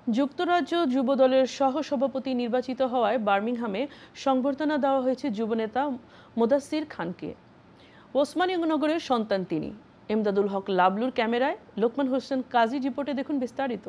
যুক্তরাজ্য যুবদলের সহ-সভাপতি নির্বাচিত হওয়ায় বার্মিংহামে সংবর্ধনা দেওয়া হয়েছে যুবনেতা মোদাচ্ছির খানকে। ওসমানীনগরের সন্তান তিনি। এমদাদুল হক লাবলুর ক্যামেরায়, লোকমান হোসেন কাজী রিপোর্টে দেখুন বিস্তারিত।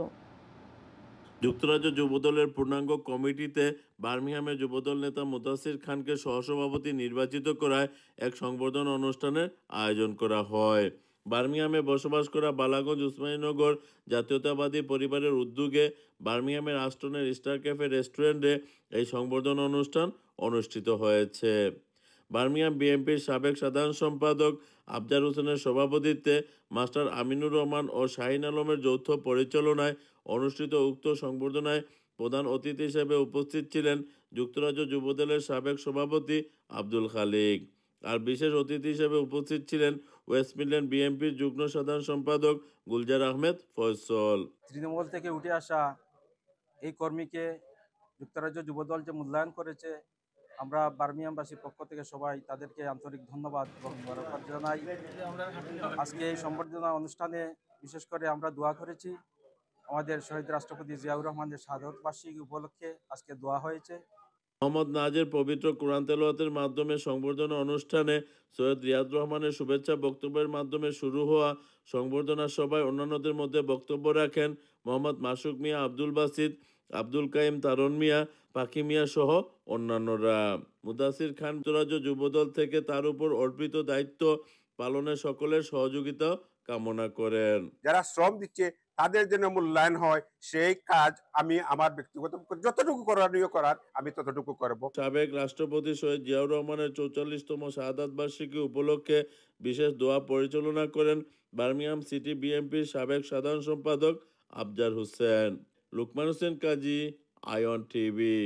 যুক্তরাজ্য যুবদলের পূর্ণাঙ্গ কমিটিতে বার্মিংহামের যুবদল নেতা মোদাচ্ছির খানকে সহসভাপতি নির্বাচিত করায় এক সংবর্ধনা অনুষ্ঠানের আয়োজন করা হয়। বার্মিংহামে বসবাস করা বালাগঞ্জ উসমানীনগর জাতীয়তাবাদী পরিবারের উদ্যোগে বার্মিংহামের আস্টনের স্টার ক্যাফে রেস্টুরেন্টে এই সংবর্ধনা অনুষ্ঠান অনুষ্ঠিত হয়েছে। বার্মিংহাম বিএনপির সাবেক সাধারণ সম্পাদক আফজার হোসেনের সভাপতিত্বে মাস্টার আমিনুর রহমান ও শাহিন আলমের যৌথ পরিচালনায় অনুষ্ঠিত উক্ত সংবর্ধনায় প্রধান অতিথি হিসেবে উপস্থিত ছিলেন যুক্তরাজ্য যুবদলের সাবেক সভাপতি আব্দুল খালিক। আর বিশেষ অতিথি হিসেবে উপস্থিত ছিলেন ওয়েস্ট মিডল্যান্ড বিএনপির যুগ্ম সাধারণ সম্পাদক গুলজার আহমেদ ফয়সল। তৃণমূল থেকে উঠে আসা এই কর্মীকে যুক্তরাজ্য যুবদল যে মূল্যায়ন করেছে, আমরা বার্মিয়ামবাসীর পক্ষ থেকে সবাই তাদেরকে আন্তরিক ধন্যবাদ এবং মোবারকবাদ জানাই। আজকে এই সম্বর্ধনা অনুষ্ঠানে বিশেষ করে আমরা দোয়া করেছি। আমাদের শহীদ রাষ্ট্রপতি জিয়াউর রহমানের শাহাদত বার্ষিকী উপলক্ষে আজকে দোয়া হয়েছে। মোহাম্মদ নাজের পবিত্র কোরআন তেলাওয়াতের মাধ্যমে সংবর্ধনা অনুষ্ঠানে সৈয়দ রিয়াদ রহমানের শুভেচ্ছা বক্তব্যের মাধ্যমে শুরু হওয়া সংবর্ধনা সভায় অন্যান্যদের মধ্যে বক্তব্য রাখেন মোহাম্মদ মাসুক মিয়া, আব্দুল বাসিত, আব্দুল কাইম, তারন মিয়া, পাখি মিয়া সহ অন্যান্যরা। মুদাসির খান যুক্তরাজ্য যুবদল থেকে তার উপর অর্পিত দায়িত্ব পালনে সকলের সহযোগিতা কামনা করেন। যারা শ্রম দিচ্ছে তাদের জন্য মূল্যায়ন হয়, সেই কাজ আমি আমার ব্যক্তিগত যতটুকু করণীয় করার আমি ততটুকু করব। সাবেক রাষ্ট্রপতি শহীদ জিয়াউর রহমানের ৪৪তম শাহাদাত বার্ষিকী উপলক্ষে বিশেষ দোয়া পরিচালনা করেন বার্মিংহাম সিটি বিএনপির সাবেক সাধারণ সম্পাদক আফজার হোসেন। লোকমান হোসেন কাজী, আয়ন টিভি।